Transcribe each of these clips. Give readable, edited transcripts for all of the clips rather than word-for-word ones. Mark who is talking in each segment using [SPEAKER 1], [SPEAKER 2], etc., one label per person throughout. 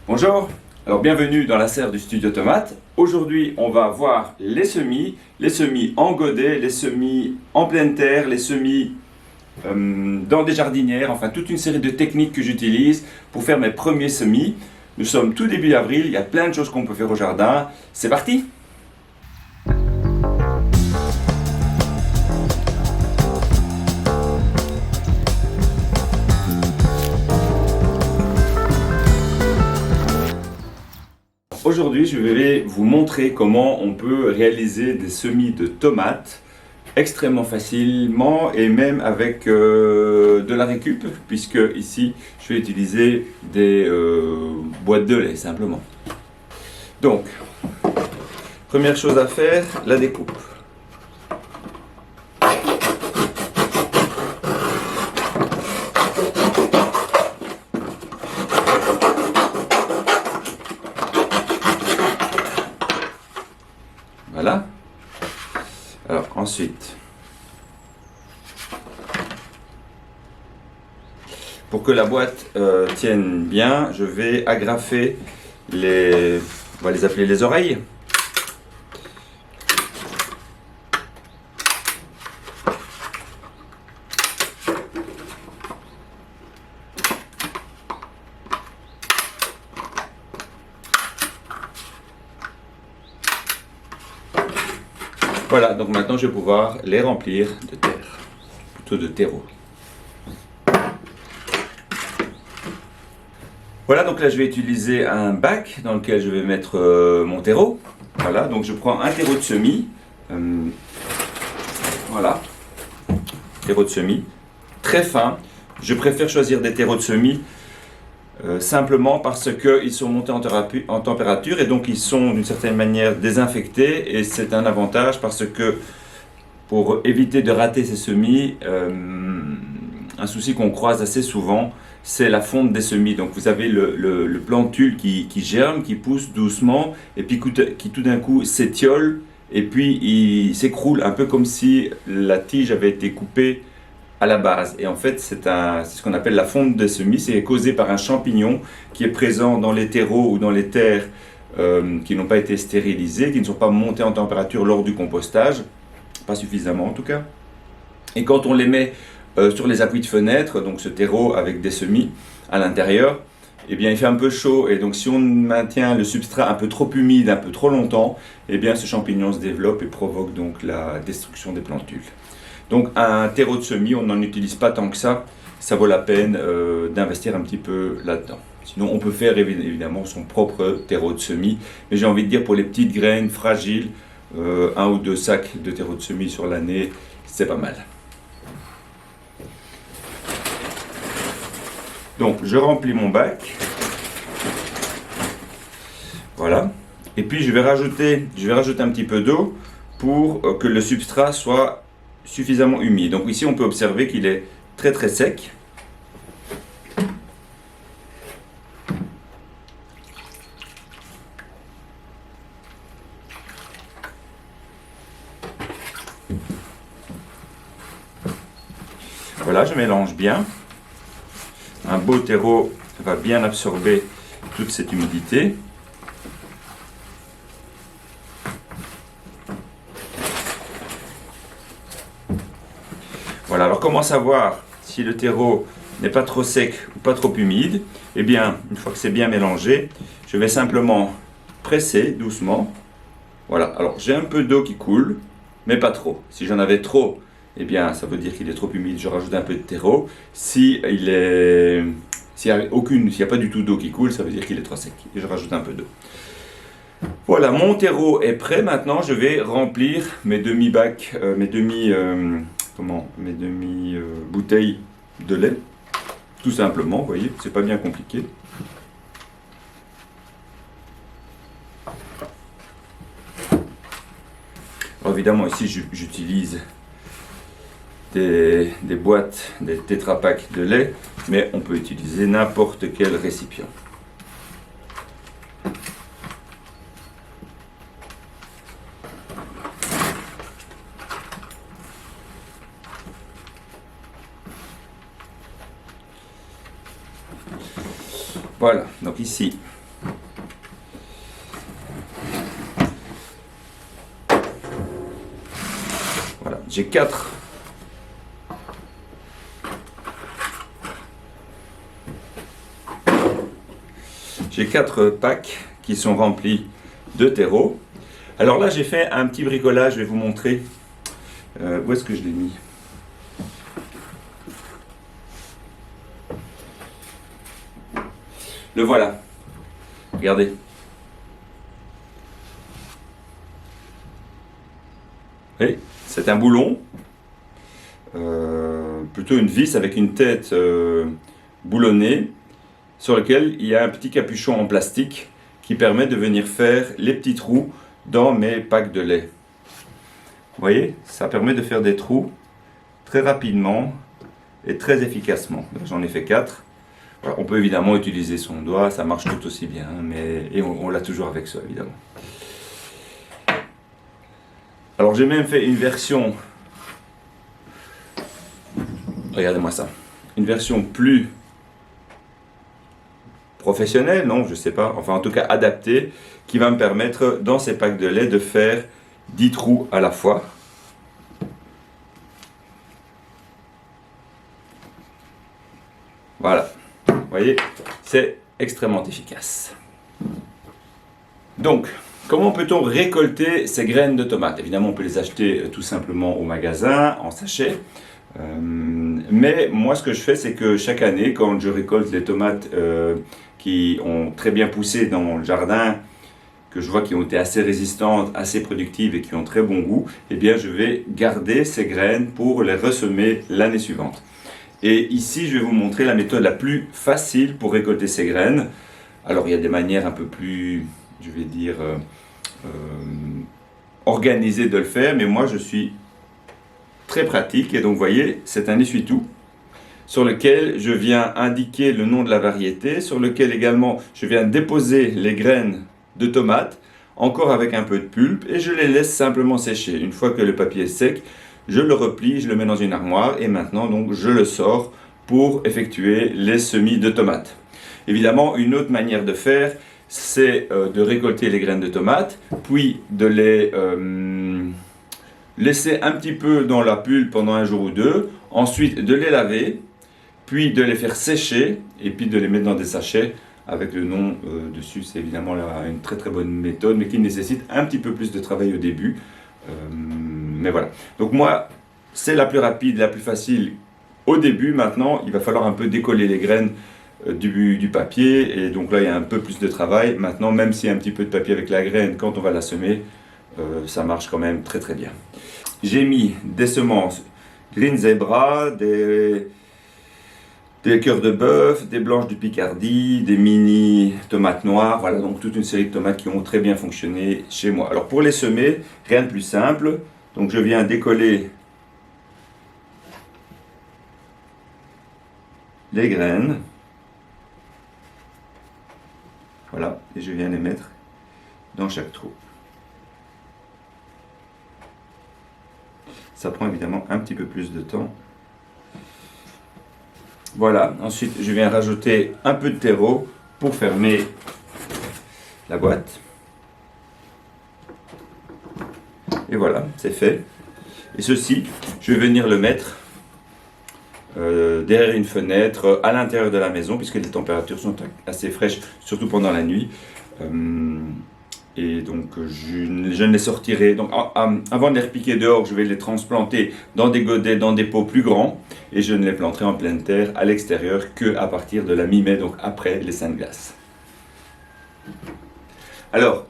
[SPEAKER 1] Bonjour, alors bienvenue dans la serre du Studio Tomate. Aujourd'hui on va voir les semis en godet, les semis en pleine terre, les semis dans des jardinières, enfin toute une série de techniques que j'utilise pour faire mes premiers semis. Nous sommes tout début avril, il y a plein de choses qu'on peut faire au jardin. C'est parti! Aujourd'hui, je vais vous montrer comment on peut réaliser des semis de tomates extrêmement facilement et même avec de la récup, puisque ici je vais utiliser des boîtes de lait simplement. Donc, première chose à faire, la découpe. Voilà. Alors ensuite, pour que la boîte tienne bien, je vais agrafer les, on va les appeler les oreilles. Voilà, donc maintenant je vais pouvoir les remplir de terre, plutôt de terreau. Voilà, donc là je vais utiliser un bac dans lequel je vais mettre mon terreau. Voilà, donc je prends un terreau de semis. Voilà, terreau de semis, très fin. Je préfère choisir des terreaux de semis simplement parce qu'ils sont montés en température et donc ils sont d'une certaine manière désinfectés, et c'est un avantage parce que pour éviter de rater ces semis, un souci qu'on croise assez souvent, c'est la fonte des semis. Donc vous avez le plantule qui germe, qui pousse doucement et puis qui tout d'un coup s'étiole et puis il s'écroule un peu comme si la tige avait été coupée à la base. Et en fait c'est ce qu'on appelle la fonte des semis. C'est causé par un champignon qui est présent dans les terreaux ou dans les terres qui n'ont pas été stérilisées, qui ne sont pas montées en température lors du compostage, pas suffisamment en tout cas. Et quand on les met sur les appuis de fenêtre, donc ce terreau avec des semis à l'intérieur, eh bien il fait un peu chaud, et donc si on maintient le substrat un peu trop humide, un peu trop longtemps, eh bien ce champignon se développe et provoque donc la destruction des plantules. Donc un terreau de semis, on n'en utilise pas tant que ça vaut la peine d'investir un petit peu là-dedans. Sinon on peut faire évidemment son propre terreau de semis, mais j'ai envie de dire pour les petites graines fragiles, 1 ou 2 sacs de terreau de semis sur l'année, c'est pas mal. Donc je remplis mon bac, voilà, et puis je vais rajouter un petit peu d'eau pour que le substrat soit suffisamment humide. Donc ici on peut observer qu'il est très très sec. Voilà, je mélange bien. Un beau terreau va bien absorber toute cette humidité. Voilà, alors comment savoir si le terreau n'est pas trop sec ou pas trop humide? Eh bien, une fois que c'est bien mélangé, je vais simplement presser doucement. Voilà, alors j'ai un peu d'eau qui coule, mais pas trop. Si j'en avais trop, eh bien ça veut dire qu'il est trop humide, je rajoute un peu de terreau. S'il n'y a pas du tout d'eau qui coule, ça veut dire qu'il est trop sec, et je rajoute un peu d'eau. Voilà, mon terreau est prêt. Maintenant je vais remplir mes demi-bacs, mes demi bouteilles de lait, tout simplement. Vous voyez, c'est pas bien compliqué. Alors évidemment ici j'utilise des boîtes, des Tetra Pak de lait, mais on peut utiliser n'importe quel récipient. Voilà, donc ici, j'ai 4 packs qui sont remplis de terreau. Alors là, j'ai fait un petit bricolage, je vais vous montrer. Où est-ce que je l'ai mis? Le voilà. Regardez. Oui, c'est un boulon. Plutôt une vis avec une tête boulonnée, sur lequel il y a un petit capuchon en plastique qui permet de venir faire les petits trous dans mes packs de lait. Vous voyez, ça permet de faire des trous très rapidement et très efficacement. J'en ai fait 4. Voilà, on peut évidemment utiliser son doigt, ça marche tout aussi bien, et on l'a toujours avec ça évidemment. Alors j'ai même fait une version, regardez-moi ça, une version plus professionnelle, non, je sais pas, enfin en tout cas adaptée, qui va me permettre dans ces packs de lait de faire 10 trous à la fois. Voilà, vous voyez, c'est extrêmement efficace. Donc, comment peut-on récolter ces graines de tomates? Évidemment, on peut les acheter tout simplement au magasin, en sachet. Mais moi, ce que je fais, c'est que chaque année, quand je récolte les tomates qui ont très bien poussé dans le jardin, que je vois qui ont été assez résistantes, assez productives et qui ont très bon goût, eh bien, je vais garder ces graines pour les ressemer l'année suivante. Et ici, je vais vous montrer la méthode la plus facile pour récolter ces graines. Alors, il y a des manières un peu plus, je vais dire, organisées de le faire, mais moi, je suis très pratique. Et donc, vous voyez, c'est un essuie-tout sur lequel je viens indiquer le nom de la variété, sur lequel également, je viens déposer les graines de tomates, encore avec un peu de pulpe, et je les laisse simplement sécher. Une fois que le papier est sec, je le replie, je le mets dans une armoire, et maintenant, donc, je le sors pour effectuer les semis de tomates. Évidemment, une autre manière de faire, c'est de récolter les graines de tomates, puis de les laisser un petit peu dans la pulpe pendant un jour ou deux, ensuite de les laver, puis de les faire sécher, et puis de les mettre dans des sachets avec le nom dessus. C'est évidemment une très très bonne méthode, mais qui nécessite un petit peu plus de travail au début. Mais voilà. Donc moi, c'est la plus rapide, la plus facile au début. Maintenant, il va falloir un peu décoller les graines du papier, et donc là, il y a un peu plus de travail. Maintenant, même s'il y a un petit peu de papier avec la graine, quand on va la semer, ça marche quand même très très bien. J'ai mis des semences Green Zebra, des cœurs de bœuf, des blanches du Picardie, des mini tomates noires, voilà, donc toute une série de tomates qui ont très bien fonctionné chez moi. Alors pour les semer, rien de plus simple, donc je viens décoller les graines, voilà, et je viens les mettre dans chaque trou. Ça prend évidemment un petit peu plus de temps. Voilà, ensuite je viens rajouter un peu de terreau pour fermer la boîte. Et voilà, c'est fait. Et ceci, je vais venir le mettre derrière une fenêtre, à l'intérieur de la maison, puisque les températures sont assez fraîches, surtout pendant la nuit. Et donc je ne les sortirai, donc avant de les repiquer dehors, je vais les transplanter dans des godets, dans des pots plus grands, et je ne les planterai en pleine terre à l'extérieur qu'à partir de la mi-mai, donc après les seins de glace. Alors,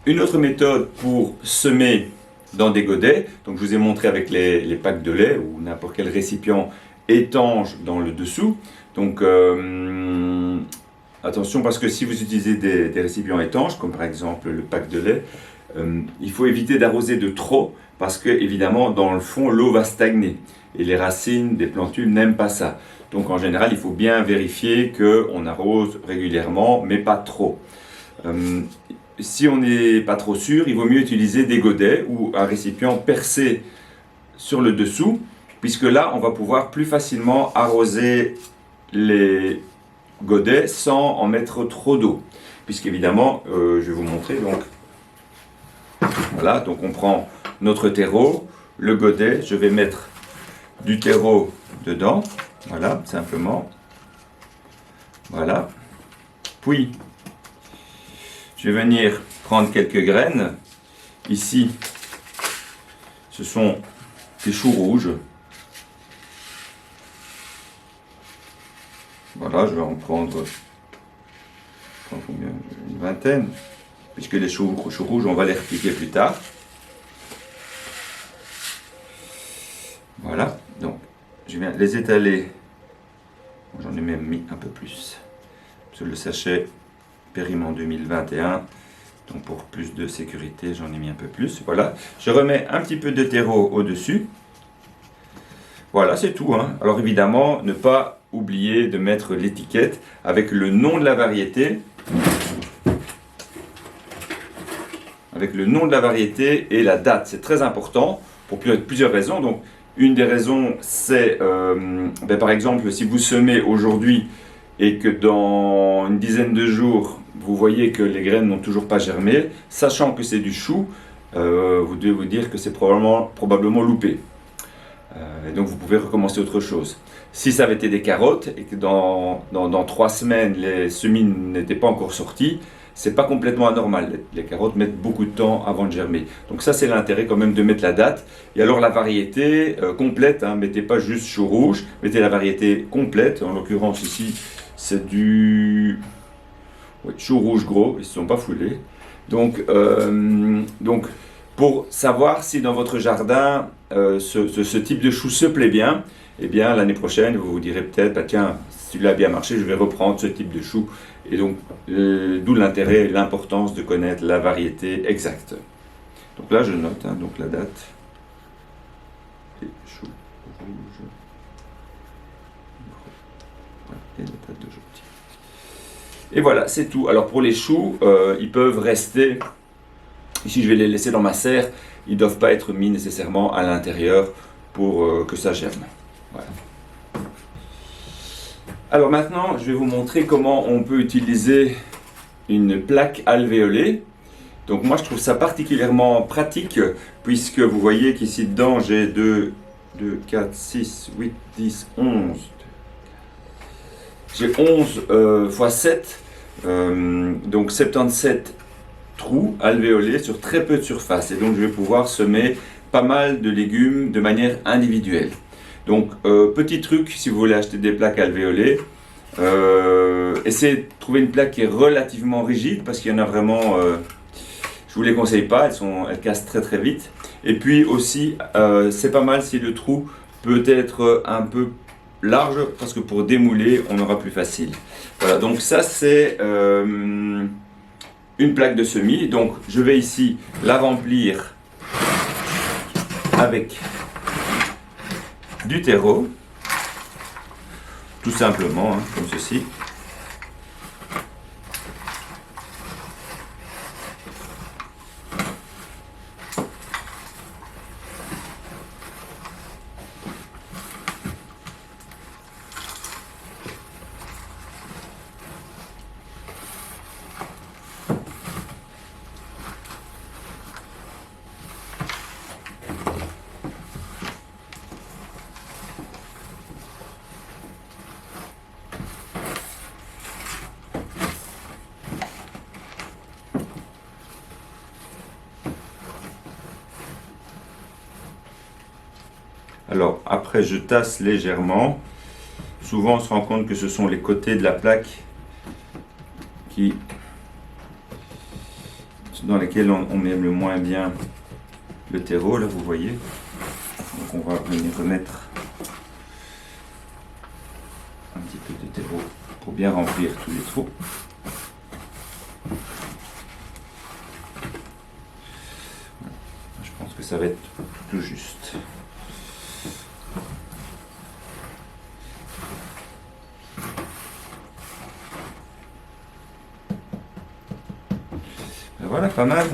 [SPEAKER 1] une autre méthode pour semer dans des godets, donc je vous ai montré avec les packs de lait ou n'importe quel récipient étanche dans le dessous. Donc attention, parce que si vous utilisez des récipients étanches, comme par exemple le pack de lait, il faut éviter d'arroser de trop, parce que évidemment dans le fond l'eau va stagner et les racines des plantules n'aiment pas ça. Donc en général il faut bien vérifier qu'on arrose régulièrement, mais pas trop. Si on n'est pas trop sûr, il vaut mieux utiliser des godets ou un récipient percé sur le dessous, puisque là on va pouvoir plus facilement arroser les godets sans en mettre trop d'eau, puisqu'évidemment je vais vous montrer. Donc voilà, donc on prend notre terreau, le godet, je vais mettre du terreau dedans, voilà, simplement. Voilà. Puis, je vais venir prendre quelques graines. Ici, ce sont des choux rouges. Voilà, je vais en prendre combien, une vingtaine, puisque les choux rouges, on va les repiquer plus tard. Voilà, donc je viens les étaler. J'en ai même mis un peu plus. Sur le sachet Périment 2021, donc pour plus de sécurité, j'en ai mis un peu plus. Voilà, je remets un petit peu de terreau au-dessus. Voilà, c'est tout, hein. Alors évidemment, ne pas oublier de mettre l'étiquette avec le nom de la variété. Avec le nom de la variété et la date. C'est très important pour plusieurs raisons. Donc, une des raisons, c'est par exemple, si vous semez aujourd'hui et que dans une dizaine de jours, vous voyez que les graines n'ont toujours pas germé, sachant que c'est du chou, vous devez vous dire que c'est probablement loupé. Et donc vous pouvez recommencer autre chose. Si ça avait été des carottes et que dans 3 semaines les semis n'étaient pas encore sortis, c'est pas complètement anormal. Les carottes mettent beaucoup de temps avant de germer. Donc ça c'est l'intérêt quand même de mettre la date. Et alors la variété complète, hein, mettez pas juste chou rouge, mettez la variété complète. En l'occurrence ici c'est du chou rouge gros, ils ne se sont pas foulés. Donc pour savoir si dans votre jardin ce type de chou se plaît bien, eh bien l'année prochaine vous vous direz peut-être, bah, tiens, celui-là a bien marché, je vais reprendre ce type de chou. Et donc d'où l'intérêt et l'importance de connaître la variété exacte. Donc là je note, hein, donc la date. Et chou rouge. Et la date d'aujourd'hui. Et voilà, c'est tout. Alors pour les choux, ils peuvent rester. Ici, je vais les laisser dans ma serre. Ils ne doivent pas être mis nécessairement à l'intérieur pour que ça germe. Voilà. Alors maintenant, je vais vous montrer comment on peut utiliser une plaque alvéolée. Donc moi, je trouve ça particulièrement pratique puisque vous voyez qu'ici dedans, j'ai 2, 4, 6, 8, 10, 11. J'ai 11 x 7, donc 77 trous alvéolés sur très peu de surface. Et donc je vais pouvoir semer pas mal de légumes de manière individuelle. Donc petit truc, si vous voulez acheter des plaques alvéolées, essayez de trouver une plaque qui est relativement rigide parce qu'il y en a vraiment, je ne vous les conseille pas, elles cassent très très vite. Et puis aussi, c'est pas mal si le trou peut être un peu large parce que pour démouler on aura plus facile. Voilà, donc ça c'est une plaque de semis. Donc je vais ici la remplir avec du terreau, tout simplement, hein, comme ceci. Alors après je tasse légèrement. Souvent on se rend compte que ce sont les côtés de la plaque dans lesquels on met le moins bien le terreau, là vous voyez. Donc on va venir remettre un petit peu de terreau pour bien remplir tous les trous. Je pense que ça va être tout juste. Ben voilà, pas mal.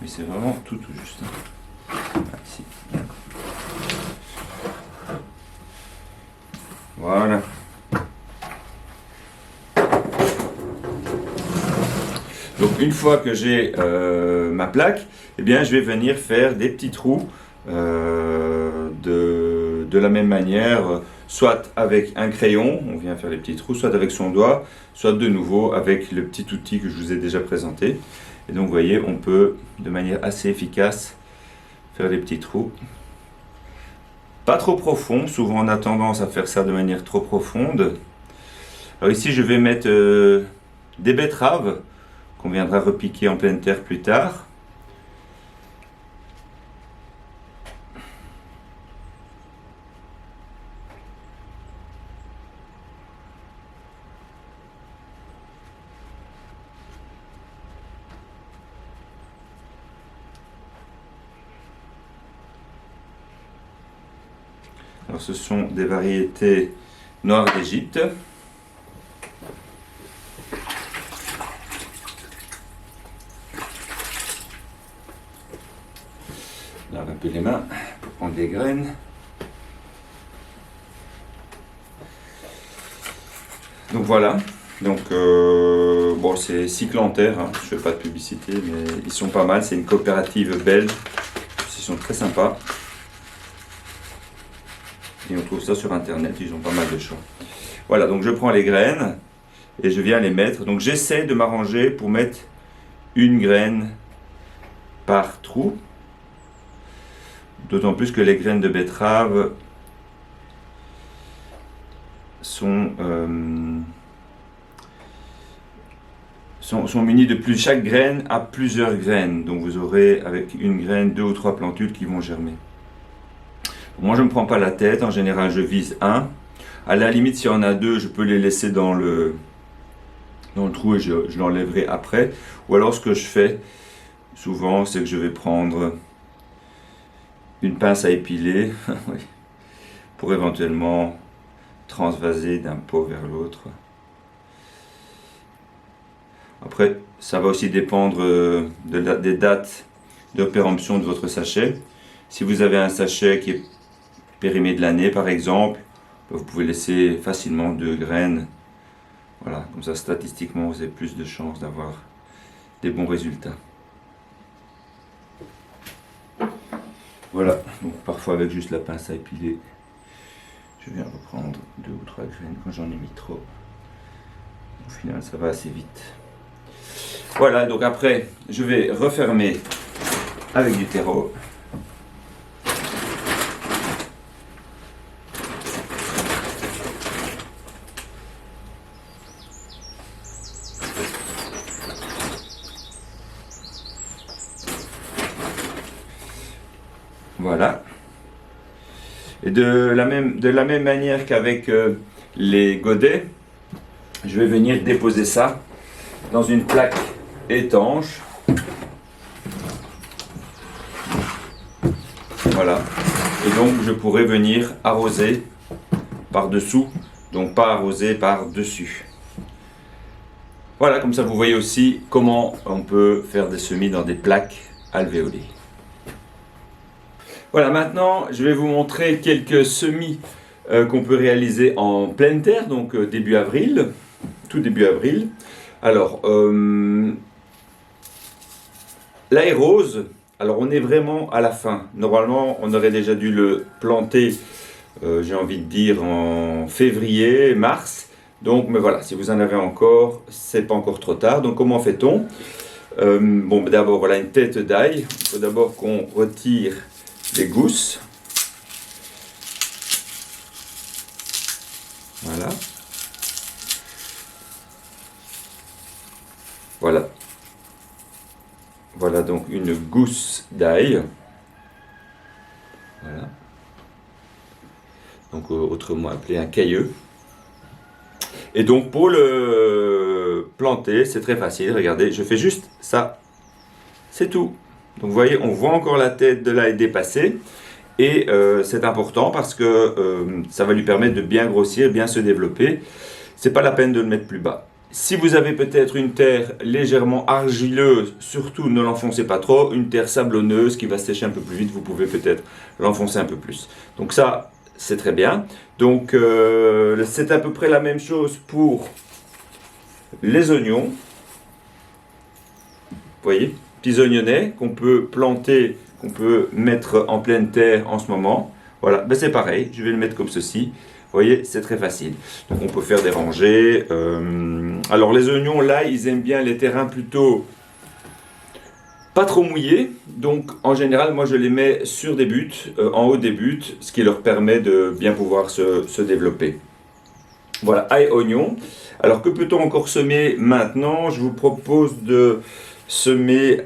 [SPEAKER 1] Mais c'est vraiment tout juste. Ah, ici. Voilà. Donc une fois que j'ai ma plaque, eh bien, je vais venir faire des petits trous de la même manière, soit avec un crayon, on vient faire les petits trous, soit avec son doigt, soit de nouveau avec le petit outil que je vous ai déjà présenté. Et donc, vous voyez, on peut de manière assez efficace faire des petits trous. Pas trop profond, souvent on a tendance à faire ça de manière trop profonde. Alors ici je vais mettre des betteraves qu'on viendra repiquer en pleine terre plus tard. Alors ce sont des variétés noires d'Égypte. Lave un peu les mains pour prendre des graines. Donc voilà, donc bon, c'est Cyclanterre, hein. Je ne fais pas de publicité, mais ils sont pas mal, c'est une coopérative belge, ils sont très sympas. Et on trouve ça sur internet, ils ont pas mal de choix. Voilà, donc je prends les graines et je viens les mettre. Donc j'essaie de m'arranger pour mettre une graine par trou. D'autant plus que les graines de betterave sont munies de plus. Chaque graine a plusieurs graines. Donc vous aurez avec une graine 2 ou 3 plantules qui vont germer. Moi je ne me prends pas la tête, en général je vise un. À la limite s'il y en a deux, je peux les laisser dans le trou et je l'enlèverai après. Ou alors ce que je fais souvent c'est que je vais prendre une pince à épiler oui, pour éventuellement transvaser d'un pot vers l'autre. Après ça va aussi dépendre des dates de péremption de votre sachet. Si vous avez un sachet qui est périmé de l'année par exemple, vous pouvez laisser facilement 2 graines. Voilà, comme ça statistiquement vous avez plus de chances d'avoir des bons résultats. Voilà, donc parfois avec juste la pince à épiler, je viens reprendre 2 ou 3 graines quand j'en ai mis trop. Au final ça va assez vite. Voilà, donc après je vais refermer avec du terreau. Voilà. Et de la même manière qu'avec les godets, je vais venir déposer ça dans une plaque étanche. Voilà. Et donc je pourrais venir arroser par-dessous, donc pas arroser par-dessus. Voilà, comme ça vous voyez aussi comment on peut faire des semis dans des plaques alvéolées. Voilà, maintenant je vais vous montrer quelques semis qu'on peut réaliser en pleine terre, donc début avril, tout début avril. Alors, l'aérose, alors on est vraiment à la fin. Normalement, on aurait déjà dû le planter, j'ai envie de dire, en février, mars. Donc, mais voilà, si vous en avez encore, c'est pas encore trop tard. Donc, comment fait-on? Bon, d'abord, voilà une tête d'ail. Il faut d'abord qu'on retire les gousses. Voilà. Voilà. Voilà donc une gousse d'ail. Voilà. Donc autrement appelé un cailleux. Et donc pour le planter, c'est très facile. Regardez, je fais juste ça. C'est tout. Donc vous voyez, on voit encore la tête de l'ail dépasser. Et c'est important parce que ça va lui permettre de bien grossir, bien se développer. C'est pas la peine de le mettre plus bas. Si vous avez peut-être une terre légèrement argileuse, surtout ne l'enfoncez pas trop. Une terre sablonneuse qui va sécher un peu plus vite, vous pouvez peut-être l'enfoncer un peu plus. Donc ça, c'est très bien. Donc c'est à peu près la même chose pour les oignons. voyez, petits oignonnets qu'on peut planter, qu'on peut mettre en pleine terre en ce moment. Voilà, ben c'est pareil, je vais le mettre comme ceci. Vous voyez, c'est très facile. Donc on peut faire des rangées. Alors les oignons, là, ils aiment bien les terrains plutôt pas trop mouillés. Donc en général, moi je les mets sur des buts, en haut des buts, ce qui leur permet de bien pouvoir se développer. Voilà, ail, oignon. Alors que peut-on encore semer maintenant? Je vous propose de semer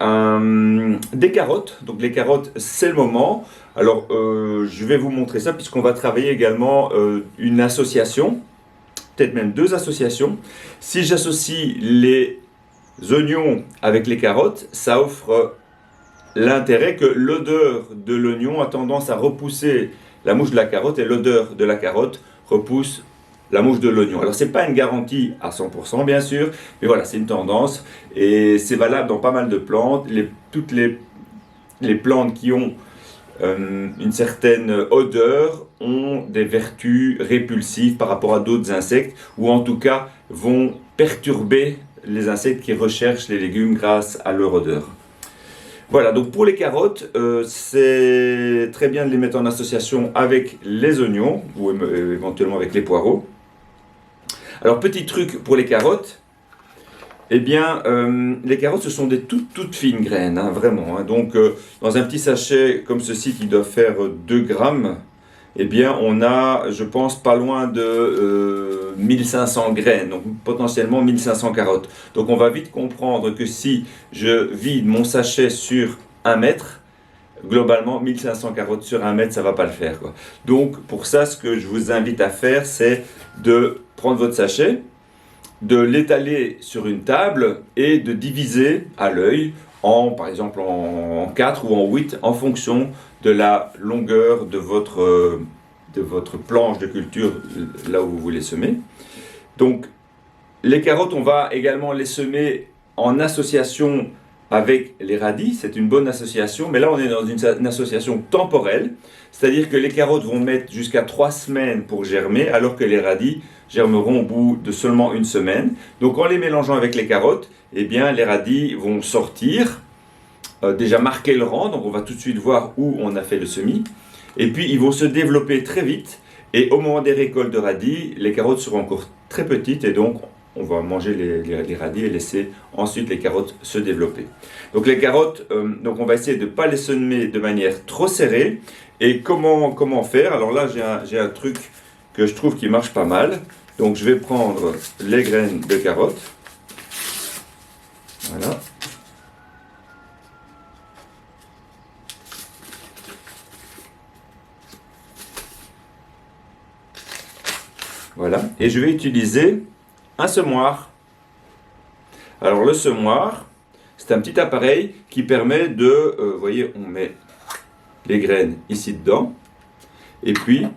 [SPEAKER 1] des carottes. Donc les carottes, c'est le moment. Alors je vais vous montrer ça puisqu'on va travailler également une association, peut-être même deux associations. Si j'associe les oignons avec les carottes, ça offre l'intérêt que l'odeur de l'oignon a tendance à repousser la mouche de la carotte et l'odeur de la carotte repousse la mouche de l'oignon. Alors, ce n'est pas une garantie à 100%, bien sûr, mais voilà, c'est une tendance et c'est valable dans pas mal de plantes. Toutes les plantes qui ont une certaine odeur ont des vertus répulsives par rapport à d'autres insectes ou en tout cas vont perturber les insectes qui recherchent les légumes grâce à leur odeur. Voilà, donc pour les carottes, c'est très bien de les mettre en association avec les oignons ou éventuellement avec les poireaux. Alors, petit truc pour les carottes, eh bien, les carottes, ce sont des toutes fines graines, hein, vraiment. Hein. Donc, dans un petit sachet comme ceci qui doit faire 2 grammes, eh bien, on a, je pense, pas loin de 1500 graines, donc potentiellement 1500 carottes. Donc, on va vite comprendre que si je vide mon sachet sur 1 mètre, globalement, 1500 carottes sur 1 mètre, ça ne va pas le faire, quoi. Donc, pour ça, ce que je vous invite à faire, c'est de prendre votre sachet, de l'étaler sur une table et de diviser à l'œil, par exemple en 4 ou en 8, en fonction de la longueur de votre planche de culture, là où vous voulez semer. Donc, les carottes, on va également les semer en association avec les radis, c'est une bonne association, mais là on est dans une association temporelle, c'est-à-dire que les carottes vont mettre jusqu'à 3 semaines pour germer, alors que les radis germeront au bout de seulement 1 semaine. Donc en les mélangeant avec les carottes, eh bien les radis vont sortir, déjà marquer le rang, donc on va tout de suite voir où on a fait le semis, et puis ils vont se développer très vite, et au moment des récoltes de radis, les carottes seront encore très petites, et donc on va manger les radis et laisser ensuite les carottes se développer. Donc les carottes, donc on va essayer de ne pas les semer de manière trop serrée. Et comment faire? Alors là, j'ai un truc que je trouve qui marche pas mal. Donc je vais prendre les graines de carottes. Voilà. Voilà. Et je vais utiliser un semoir. Alors le semoir, c'est un petit appareil qui permet de, vous voyez, on met les graines ici dedans, et puis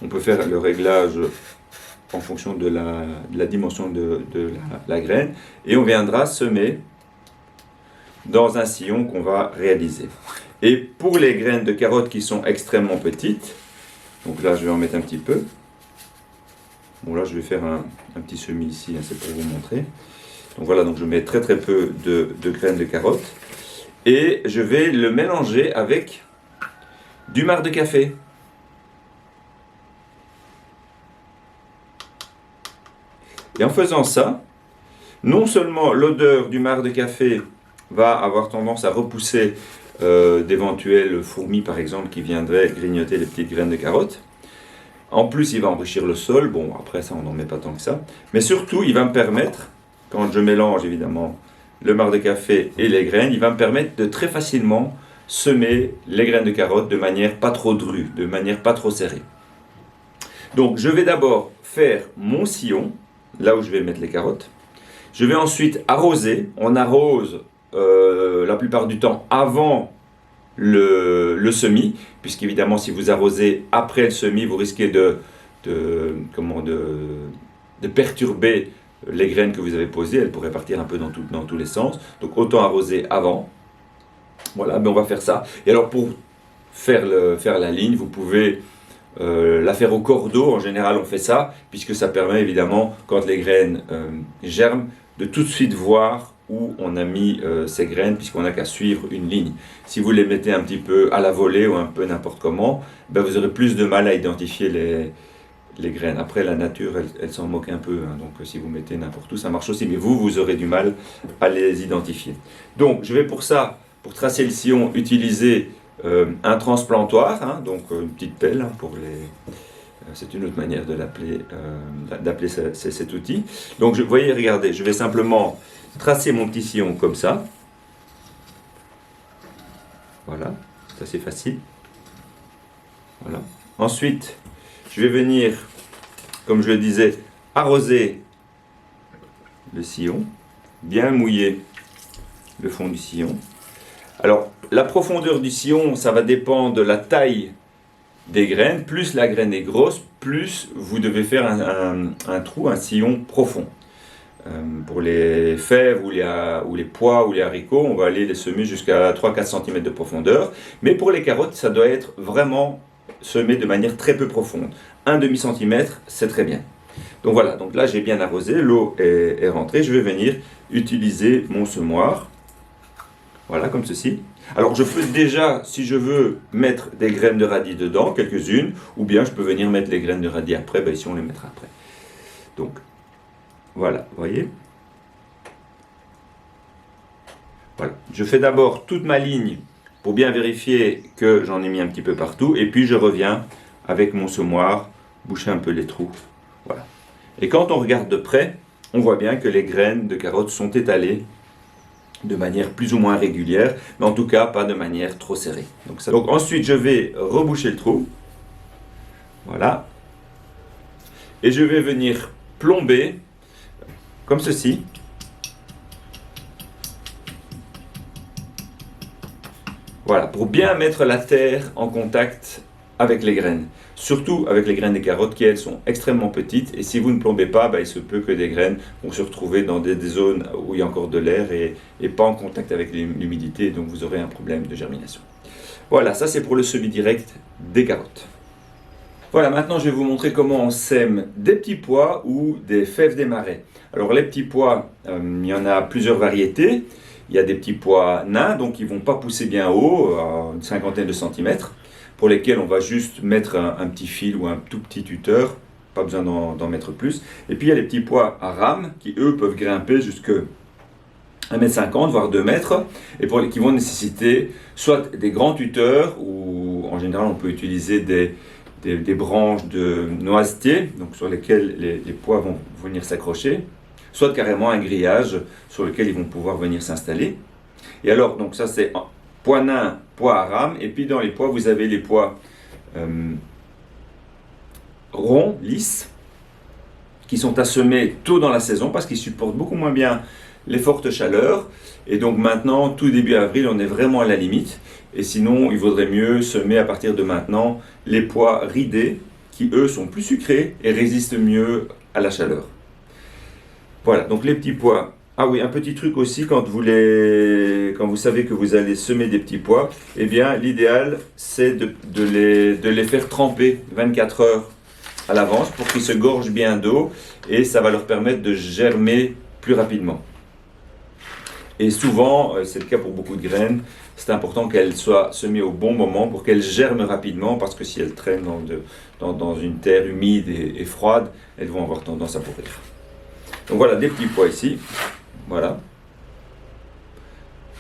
[SPEAKER 1] on peut faire le réglage en fonction de la dimension de la graine, et on viendra semer dans un sillon qu'on va réaliser. Et pour les graines de carottes qui sont extrêmement petites, donc là je vais en mettre un petit peu. Bon là je vais faire un petit semis ici, hein, c'est pour vous montrer. Donc voilà, donc je mets très peu de graines de carottes. Et je vais le mélanger avec du marc de café. Et en faisant ça, non seulement l'odeur du marc de café va avoir tendance à repousser d'éventuelles fourmis par exemple qui viendraient grignoter les petites graines de carottes. En plus, il va enrichir le sol. Bon, après ça, on n'en met pas tant que ça. Mais surtout, il va me permettre, quand je mélange évidemment le marc de café et les graines, il va me permettre de très facilement semer les graines de carottes de manière pas trop drue, de manière pas trop serrée. Donc, je vais d'abord faire mon sillon, là où je vais mettre les carottes. Je vais ensuite arroser. On arrose la plupart du temps avant le semis, puisqu'évidemment si vous arrosez après le semis, vous risquez de perturber les graines que vous avez posées, elles pourraient partir un peu dans tous les sens, donc autant arroser avant. Voilà, mais on va faire ça. Et alors pour faire la ligne, vous pouvez la faire au cordeau, en général on fait ça, puisque ça permet évidemment, quand les graines germent, de tout de suite voir où on a mis ces graines, puisqu'on n'a qu'à suivre une ligne. Si vous les mettez un petit peu à la volée ou un peu n'importe comment, ben vous aurez plus de mal à identifier les graines. Après, la nature, elle s'en moque un peu, hein. Donc si vous mettez n'importe où, ça marche aussi, mais vous aurez du mal à les identifier. Donc je vais pour ça, pour tracer le sillon, utiliser un transplantoir, hein, donc une petite pelle, hein, pour les... C'est une autre manière de d'appeler cet outil. Donc, vous voyez, regardez, je vais simplement tracer mon petit sillon comme ça. Voilà, c'est assez facile. Voilà. Ensuite, je vais venir, comme je le disais, arroser le sillon, bien mouiller le fond du sillon. Alors, la profondeur du sillon, ça va dépendre de la taille des graines. Plus la graine est grosse, plus vous devez faire un trou, un sillon profond. Pour les fèves ou les pois ou les haricots, on va aller les semer jusqu'à 3-4 cm de profondeur. Mais pour les carottes, ça doit être vraiment semé de manière très peu profonde. 1/2 cm, c'est très bien. Donc voilà, donc là j'ai bien arrosé, l'eau est rentrée. Je vais venir utiliser mon semoir. Voilà, comme ceci. Alors je peux déjà, si je veux, mettre des graines de radis dedans, quelques-unes, ou bien je peux venir mettre les graines de radis après, ben ici on les mettra après. Donc, voilà, vous voyez. Voilà, je fais d'abord toute ma ligne pour bien vérifier que j'en ai mis un petit peu partout, et puis je reviens avec mon semoir, boucher un peu les trous. Voilà. Et quand on regarde de près, on voit bien que les graines de carottes sont étalées de manière plus ou moins régulière, mais en tout cas pas de manière trop serrée. Donc ensuite je vais reboucher le trou, voilà, et je vais venir plomber comme ceci. Voilà, pour bien mettre la terre en contact avec les graines. Surtout avec les graines des carottes qui, elles, sont extrêmement petites. Et si vous ne plombez pas, il se peut que des graines vont se retrouver dans des zones où il y a encore de l'air et pas en contact avec l'humidité. Donc vous aurez un problème de germination. Voilà, ça c'est pour le semis direct des carottes. Voilà, maintenant je vais vous montrer comment on sème des petits pois ou des fèves des marais. Alors les petits pois, il y en a plusieurs variétés. Il y a des petits pois nains, donc ils ne vont pas pousser bien haut, à une cinquantaine de centimètres, pour lesquels on va juste mettre un petit fil ou un tout petit tuteur, pas besoin d'en mettre plus. Et puis il y a les petits pois à rames, qui eux peuvent grimper jusqu'à 1,50 m, voire 2 mètres, et qui vont nécessiter soit des grands tuteurs, ou en général on peut utiliser des branches de noisetier, donc sur lesquelles les pois vont venir s'accrocher, soit carrément un grillage sur lequel ils vont pouvoir venir s'installer. Et alors, donc ça c'est pois nains, pois à rame, et puis dans les pois, vous avez les pois ronds, lisses, qui sont à semer tôt dans la saison parce qu'ils supportent beaucoup moins bien les fortes chaleurs. Et donc maintenant, tout début avril, on est vraiment à la limite. Et sinon, il vaudrait mieux semer à partir de maintenant les pois ridés, qui eux sont plus sucrés et résistent mieux à la chaleur. Voilà, donc les petits pois. Ah oui, un petit truc aussi, quand vous savez que vous allez semer des petits pois, eh bien l'idéal c'est de les faire tremper 24 heures à l'avance pour qu'ils se gorgent bien d'eau et ça va leur permettre de germer plus rapidement. Et souvent, c'est le cas pour beaucoup de graines, c'est important qu'elles soient semées au bon moment pour qu'elles germent rapidement parce que si elles traînent dans une terre humide et froide, elles vont avoir tendance à pourrir. Donc voilà, des petits pois ici, voilà.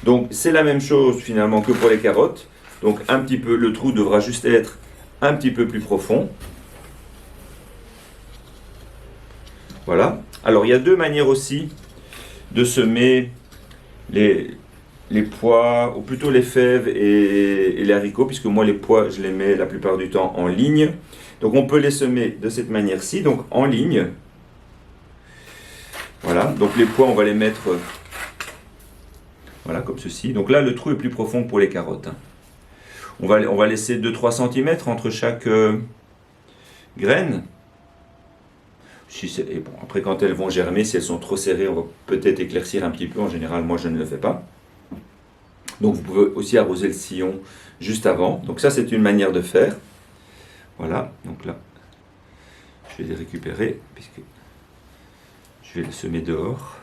[SPEAKER 1] Donc c'est la même chose finalement que pour les carottes. Donc un petit peu, le trou devra juste être un petit peu plus profond. Voilà. Alors il y a deux manières aussi de semer les pois, ou plutôt les fèves et les haricots, puisque moi les pois je les mets la plupart du temps en ligne. Donc on peut les semer de cette manière-ci, donc en ligne. Voilà, donc les pois, on va les mettre voilà, comme ceci. Donc là, le trou est plus profond pour les carottes. On va laisser 2-3 cm entre chaque graine. Et bon, après, quand elles vont germer, si elles sont trop serrées, on va peut-être éclaircir un petit peu. En général, moi, je ne le fais pas. Donc, vous pouvez aussi arroser le sillon juste avant. Donc ça, c'est une manière de faire. Voilà, donc là, je vais les récupérer, puisque je vais le semer dehors.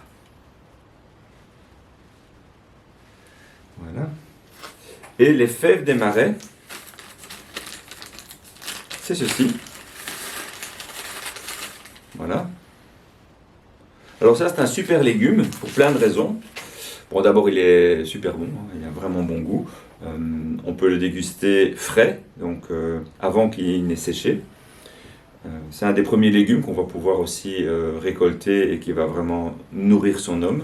[SPEAKER 1] Et les fèves des marais, c'est ceci. Voilà. Alors ça, c'est un super légume pour plein de raisons. Bon, d'abord, il est super bon, hein, il a vraiment bon goût. On peut le déguster frais, donc avant qu'il n'ait séché. C'est un des premiers légumes qu'on va pouvoir aussi récolter et qui va vraiment nourrir son homme.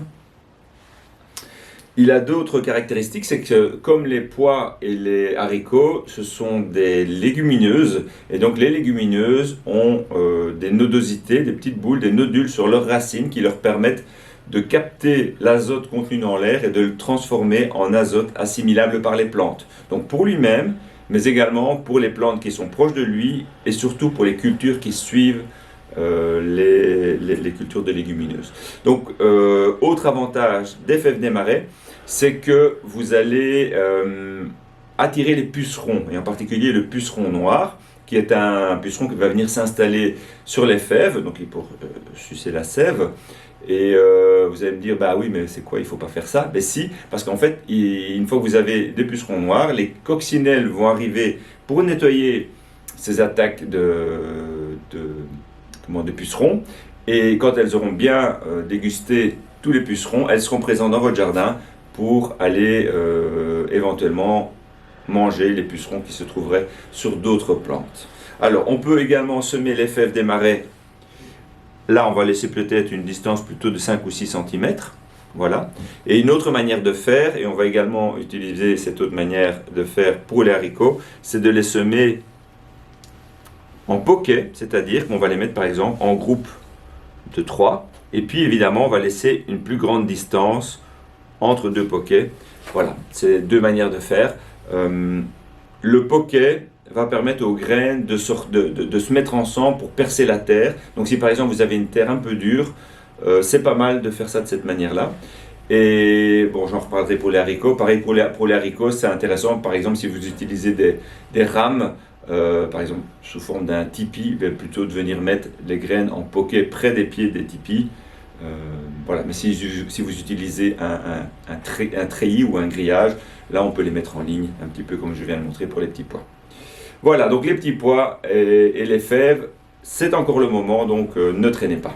[SPEAKER 1] Il a d'autres caractéristiques, c'est que comme les pois et les haricots, ce sont des légumineuses, et donc les légumineuses ont des nodosités, des petites boules, des nodules sur leurs racines qui leur permettent de capter l'azote contenu dans l'air et de le transformer en azote assimilable par les plantes. Donc pour lui-même, mais également pour les plantes qui sont proches de lui et surtout pour les cultures qui suivent les cultures de légumineuses. Donc, autre avantage des fèves des marais, c'est que vous allez attirer les pucerons, et en particulier le puceron noir, qui est un puceron qui va venir s'installer sur les fèves, donc pour sucer la sève. Et vous allez me dire, bah oui, mais c'est quoi, il ne faut pas faire ça? Ben si, parce qu'en fait, une fois que vous avez des pucerons noirs, les coccinelles vont arriver pour nettoyer ces attaques de pucerons. Et quand elles auront bien dégusté tous les pucerons, elles seront présentes dans votre jardin pour aller éventuellement manger les pucerons qui se trouveraient sur d'autres plantes. Alors, on peut également semer les fèves des marais. Là, on va laisser peut-être une distance plutôt de 5 ou 6 cm. Voilà. Et une autre manière de faire, et on va également utiliser cette autre manière de faire pour les haricots, c'est de les semer en poquet, c'est-à-dire qu'on va les mettre par exemple en groupe de 3. Et puis évidemment, on va laisser une plus grande distance entre deux poquets. Voilà, c'est deux manières de faire. Le poquet va permettre aux graines de se mettre ensemble pour percer la terre. Donc si par exemple vous avez une terre un peu dure, c'est pas mal de faire ça de cette manière-là. Et bon, j'en reparlerai pour les haricots. Pareil pour les haricots, c'est intéressant. Par exemple, si vous utilisez des rames, par exemple sous forme d'un tipi, plutôt de venir mettre les graines en poquet près des pieds des tipis. Voilà. Mais si vous utilisez un treillis ou un grillage, là on peut les mettre en ligne, un petit peu comme je viens de montrer pour les petits pois. Voilà, donc les petits pois et les fèves, c'est encore le moment, donc ne traînez pas.